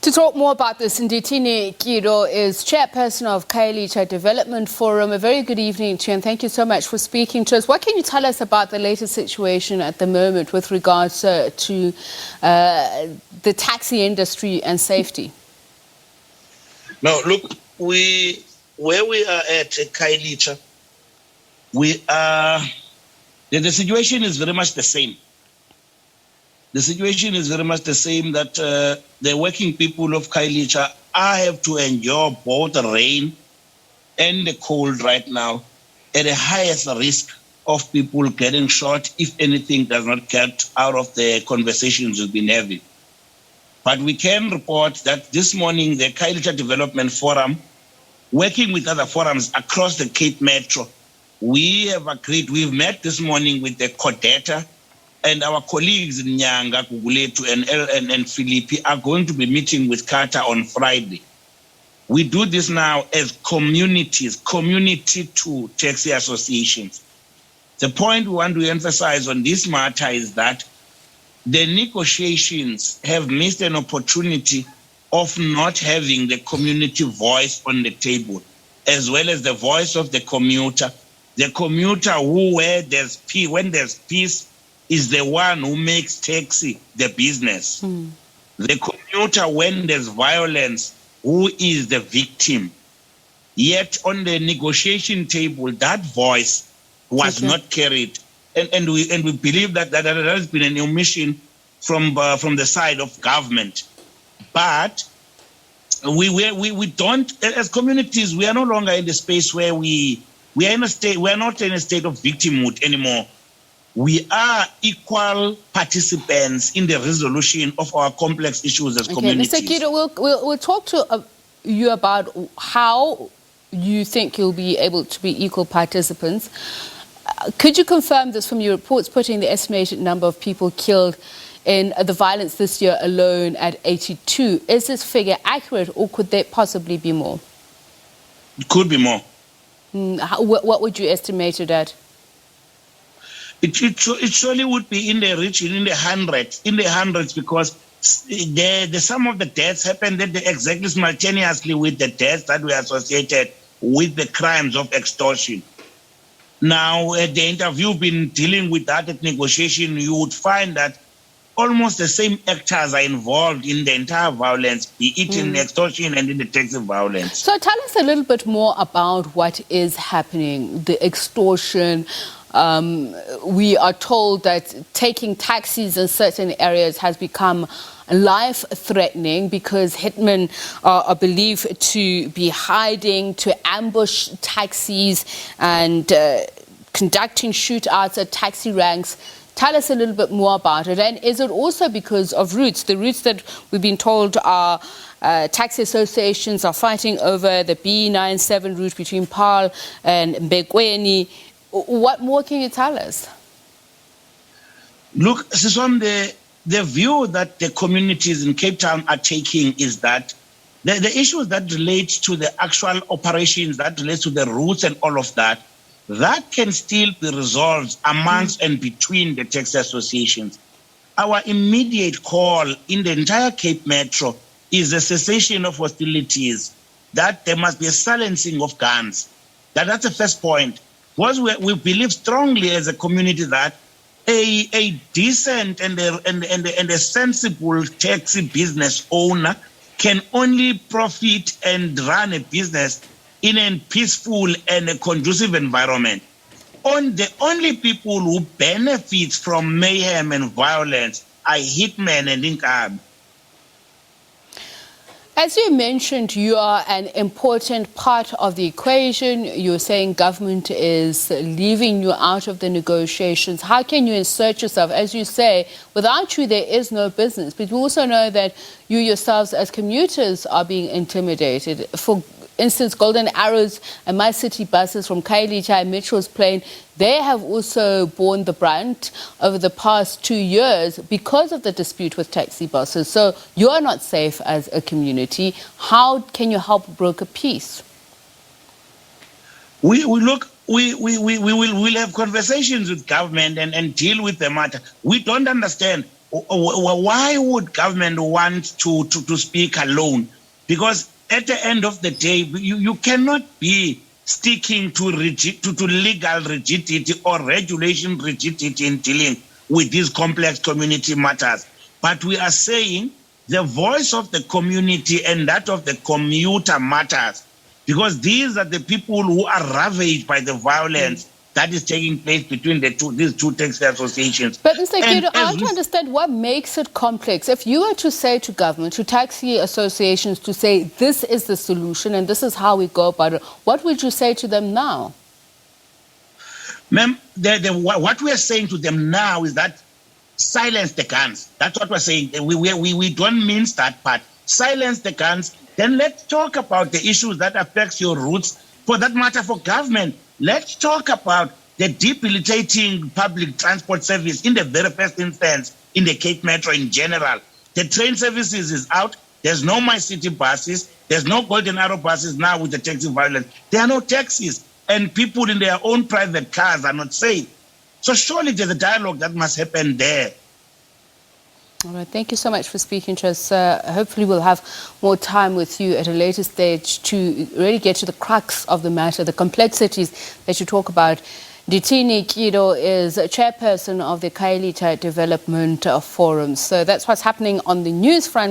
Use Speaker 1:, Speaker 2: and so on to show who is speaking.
Speaker 1: To talk more about this, Ndithini Tyido is Chairperson of Khayelitsha Development Forum. A very good evening to you, and thank you so much for speaking to us. What can you tell us about the latest situation at the moment with regards to the taxi industry and safety?
Speaker 2: Now, look, where we are at Khayelitsha, the situation is very much the same. The situation is very much the same that the working people of Khayelitsha have to endure both the rain and the cold right now at the highest risk of people getting shot if anything does not get out of the conversations we've been having. But we can report that this morning the Khayelitsha Development Forum, working with other forums across the Cape Metro, we have agreed, we've met this morning with the Codeta, and our colleagues in Nyanga, Guguletu, and Philippi are going to be meeting with Carter on Friday. We do this now as communities, community to taxi associations. The point we want to emphasize on this matter is that the negotiations have missed an opportunity of not having the community voice on the table, as well as the voice of the commuter who, when there's peace, is the one who makes taxi the business. The commuter, when there's violence, who is the victim. Yet on the negotiation table, that voice was not carried. And we believe that there has been an omission from the side of government. But we don't, as communities, we are no longer in the space where we are not in a state of victimhood anymore. We are equal participants in the resolution of our complex issues as communities.
Speaker 1: Mr. Tyido, we'll talk to you about how you think you'll be able to be equal participants. Could you confirm this from your reports, putting the estimated number of people killed in the violence this year alone at 82? Is this figure accurate, or could there possibly be more?
Speaker 2: It could be more.
Speaker 1: What would you estimate it at?
Speaker 2: It surely would be in the region, in the hundreds, because the some of the deaths happened exactly simultaneously with the deaths that were associated with the crimes of extortion. Now, at the interview been dealing with that at negotiation, you would find that almost the same actors are involved in the entire violence, be it in extortion and in the taxi violence.
Speaker 1: So tell us a little bit more about what is happening, the extortion. We are told that taking taxis in certain areas has become life-threatening because hitmen are believed to be hiding, to ambush taxis and conducting shootouts at taxi ranks. Tell us a little bit more about it. And is it also because of routes? The routes that we've been told are taxi associations are fighting over the B97 route between Paarl and Mbekweni. What more can you tell us?
Speaker 2: Look, Siswam, the view that the communities in Cape Town are taking is that the issues that relate to the actual operations, that relates to the routes and all of that, that can still be resolved amongst and between the taxi associations. Our immediate call in the entire Cape Metro is the cessation of hostilities, that there must be a silencing of guns. That's the first point. Because we believe strongly as a community that a decent and a sensible taxi business owner can only profit and run a business in a peaceful and a conducive environment. The only people who benefit from mayhem and violence are hitmen and inkabi.
Speaker 1: As you mentioned, you are an important part of the equation. You're saying government is leaving you out of the negotiations. How can you insert yourself? As you say, without you, there is no business. But we also know that you yourselves as commuters are being intimidated. For instance, Golden Arrows and My City buses from Khayelitsha and Mitchell's Plain, they have also borne the brunt over the past 2 years because of the dispute with taxi buses. So you are not safe as a community. How can you help broker peace?
Speaker 2: We'll have conversations with government and deal with the matter. We don't understand why would government want to speak alone? Because at the end of the day, you cannot be sticking to legal rigidity or regulation rigidity in dealing with these complex community matters. But we are saying the voice of the community and that of the commuter matters, because these are the people who are ravaged by the violence that is taking place between these two taxi associations.
Speaker 1: But Mr. Tyido, I want to understand what makes it complex. If you were to say to government, to taxi associations, to say this is the solution and this is how we go about it, what would you say to them now?
Speaker 2: Ma'am, what we are saying to them now is that silence the guns. That's what we're saying. We don't mince that part. Silence the guns. Then let's talk about the issues that affects your roots. For that matter, for government, let's talk about the debilitating public transport service in the very first instance in the Cape Metro in general. The train services is out. There's no My City buses. There's no Golden Arrow buses now with the taxi violence. There are no taxis, and people in their own private cars are not safe. So surely there's a dialogue that must happen there.
Speaker 1: All right, thank you so much for speaking to us. Hopefully we'll have more time with you at a later stage to really get to the crux of the matter, the complexities that you talk about. Ndithini Tyido is chairperson of the Khayelitsha Development Forum. So that's what's happening on the news front.